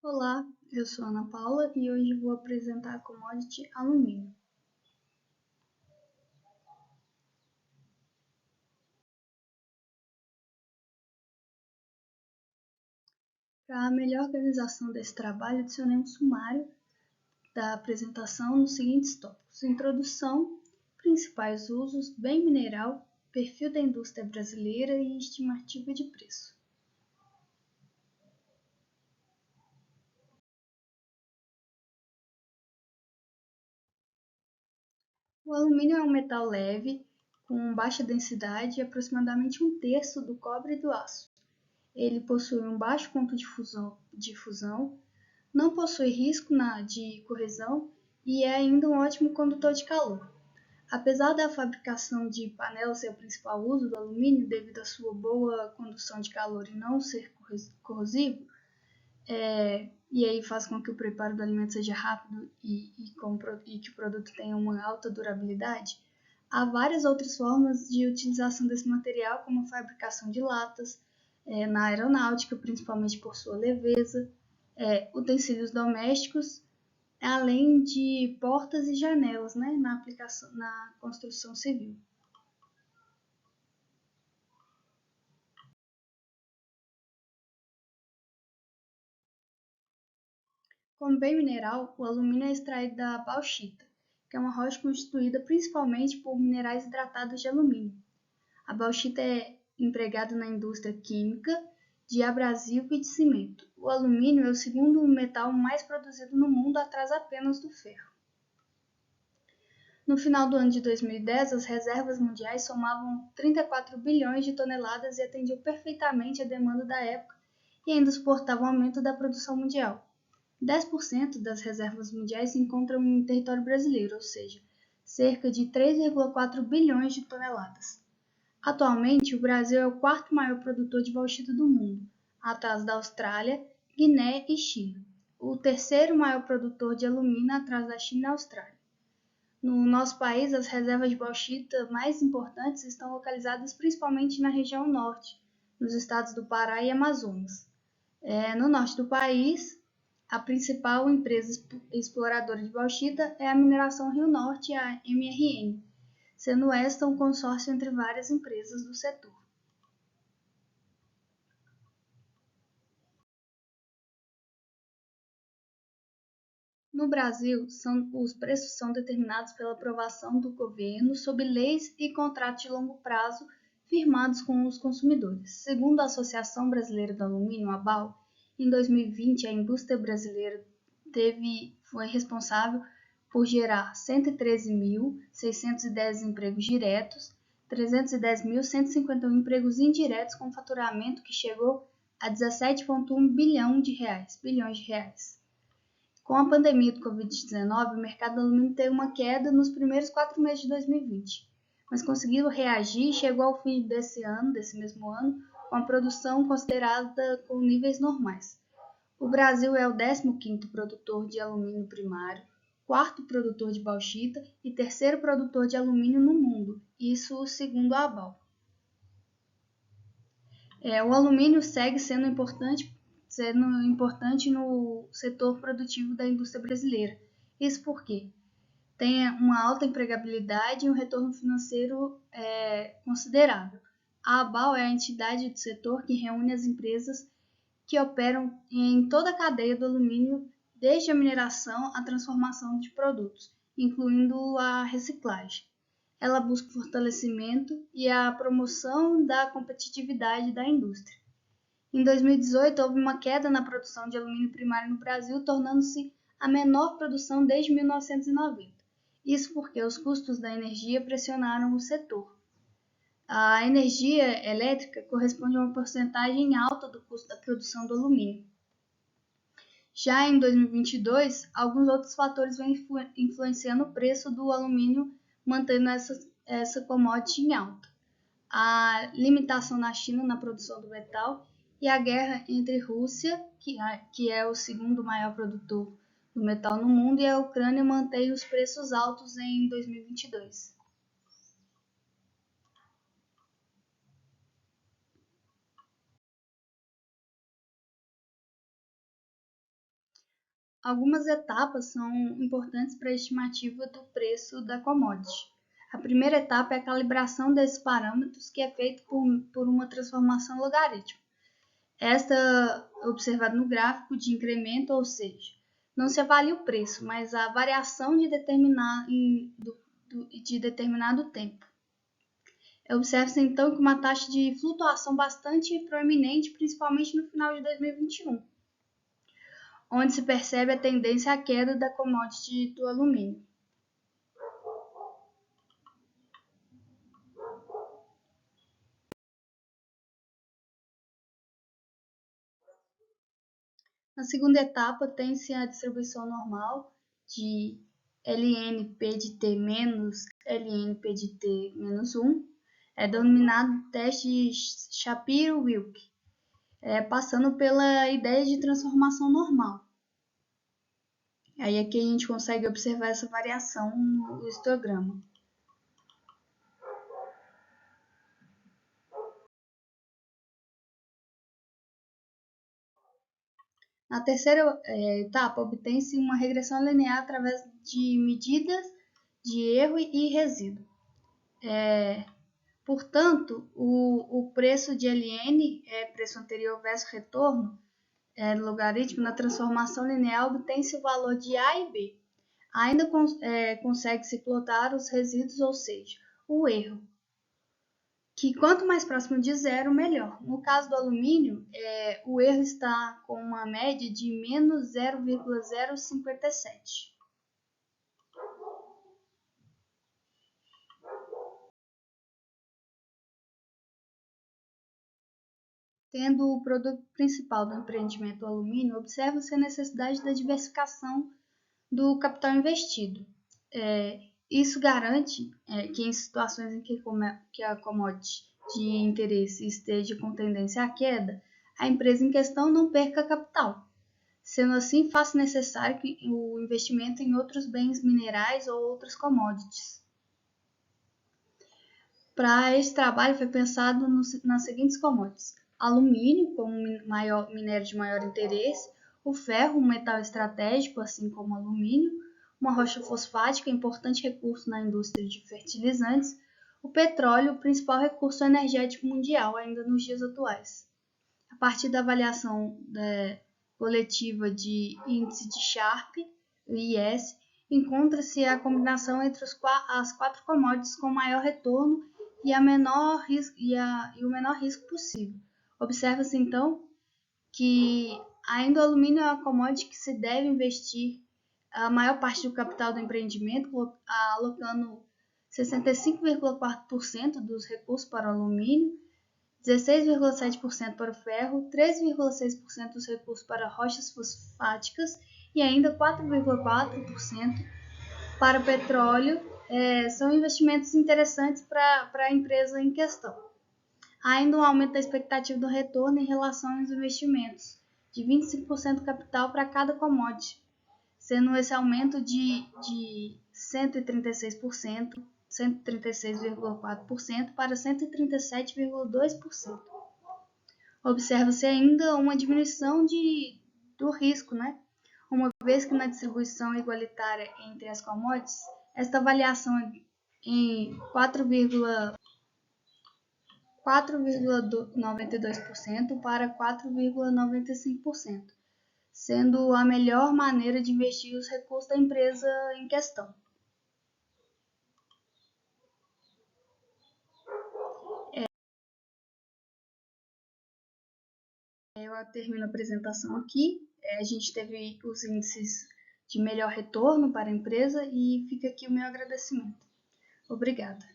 Olá, eu sou Ana Paula e hoje vou apresentar a commodity alumínio. Para a melhor organização desse trabalho, adicionei um sumário da apresentação nos seguintes tópicos: introdução, principais usos, bem mineral, perfil da indústria brasileira e estimativa de preço. O alumínio é um metal leve, com baixa densidade e aproximadamente um terço do cobre e do aço. Ele possui um baixo ponto de fusão, não possui risco de corrosão e é ainda um ótimo condutor de calor. Apesar da fabricação de panelas ser o principal uso do alumínio devido à sua boa condução de calor e não ser corrosivo, e aí faz com que o preparo do alimento seja rápido e que o produto tenha uma alta durabilidade, há várias outras formas de utilização desse material, como a fabricação de latas, na aeronáutica, principalmente por sua leveza, utensílios domésticos, além de portas e janelas, né, na construção civil. Como bem mineral, o alumínio é extraído da bauxita, que é uma rocha constituída principalmente por minerais hidratados de alumínio. A bauxita é empregada na indústria química, de abrasivo e de cimento. O alumínio é o segundo metal mais produzido no mundo, atrás apenas do ferro. No final do ano de 2010, as reservas mundiais somavam 34 bilhões de toneladas e atendiam perfeitamente a demanda da época e ainda suportavam o aumento da produção mundial. 10% das reservas mundiais se encontram em território brasileiro, ou seja, cerca de 3,4 bilhões de toneladas. Atualmente, o Brasil é o quarto maior produtor de bauxita do mundo, atrás da Austrália, Guiné e China. O terceiro maior produtor de alumínio, atrás da China e Austrália. No nosso país, as reservas de bauxita mais importantes estão localizadas principalmente na região norte, nos estados do Pará e Amazonas. No norte do país, a principal empresa exploradora de bauxita é a Mineração Rio Norte, a MRN, sendo esta um consórcio entre várias empresas do setor. No Brasil, os preços são determinados pela aprovação do governo sob leis e contratos de longo prazo firmados com os consumidores. Segundo a Associação Brasileira do Alumínio, ABAL, em 2020 a indústria brasileira foi responsável por gerar 113.610 empregos diretos, 310.151 empregos indiretos com faturamento que chegou a 17,1 bilhões de reais. Com a pandemia do Covid-19, o mercado do alumínio teve uma queda nos primeiros 4 meses de 2020, mas conseguiu reagir e chegou ao fim desse mesmo ano, com a produção considerada com níveis normais. O Brasil é o 15º produtor de alumínio primário, quarto produtor de bauxita e terceiro produtor de alumínio no mundo, isso segundo a ABAL. O alumínio segue sendo importante no setor produtivo da indústria brasileira. Isso porque tem uma alta empregabilidade e um retorno financeiro considerável. A ABAL é a entidade do setor que reúne as empresas que operam em toda a cadeia do alumínio, desde a mineração à transformação de produtos, incluindo a reciclagem. Ela busca o fortalecimento e a promoção da competitividade da indústria. Em 2018, houve uma queda na produção de alumínio primário no Brasil, tornando-se a menor produção desde 1990. Isso porque os custos da energia pressionaram o setor. A energia elétrica corresponde a uma porcentagem alta do custo da produção do alumínio. Já em 2022, alguns outros fatores vêm influenciando o preço do alumínio, mantendo essa commodity em alta. A limitação na China na produção do metal e a guerra entre Rússia, que é o segundo maior produtor do metal no mundo, e a Ucrânia mantém os preços altos em 2022. Algumas etapas são importantes para a estimativa do preço da commodity. A primeira etapa é a calibração desses parâmetros, que é feita por uma transformação logarítmica. Esta é observada no gráfico de incremento, ou seja, não se avalia o preço, mas a variação de determinado tempo. Observa-se então que uma taxa de flutuação bastante proeminente, principalmente no final de 2021, onde se percebe a tendência à queda da commodity do alumínio. Na segunda etapa, tem-se a distribuição normal de LNP de T menos LNP de T menos 1, denominado teste Shapiro-Wilk, passando pela ideia de transformação normal. Aí aqui a gente consegue observar essa variação no histograma. Na terceira etapa, obtém-se uma regressão linear através de medidas de erro e resíduo. Portanto, o preço de LN, preço anterior versus retorno, logaritmo, na transformação linear, obtém-se o valor de A e B. Ainda consegue-se plotar os resíduos, ou seja, o erro, que quanto mais próximo de zero, melhor. No caso do alumínio, o erro está com uma média de menos 0,057. Tendo o produto principal do empreendimento o alumínio, observa-se a necessidade da diversificação do capital investido. Isso garante que em situações em que a commodity de interesse esteja com tendência à queda, a empresa em questão não perca capital. Sendo assim, faz necessário o investimento em outros bens minerais ou outras commodities. Para esse trabalho foi pensado nas seguintes commodities: alumínio, como minério de maior interesse, o ferro, um metal estratégico, assim como o alumínio, uma rocha fosfática, importante recurso na indústria de fertilizantes, o petróleo, o principal recurso energético mundial ainda nos dias atuais. A partir da avaliação coletiva de índice de Sharpe, IS, encontra-se a combinação entre as quatro commodities com maior retorno e o menor risco possível. Observa-se então que ainda o alumínio é uma commodity que se deve investir a maior parte do capital do empreendimento, alocando 65,4% dos recursos para o alumínio, 16,7% para o ferro, 13,6% dos recursos para rochas fosfáticas e ainda 4,4% para o petróleo. São investimentos interessantes para a empresa em questão. Há ainda um aumento da expectativa do retorno em relação aos investimentos, de 25% do capital para cada commodity, sendo esse aumento de 136%, 136,4% para 137,2%. Observa-se ainda uma diminuição do risco, uma vez que na distribuição igualitária entre as commodities, esta variação em 4,92% para 4,95%, sendo a melhor maneira de investir os recursos da empresa em questão. Eu termino a apresentação aqui. A gente teve os índices de melhor retorno para a empresa e fica aqui o meu agradecimento. Obrigada.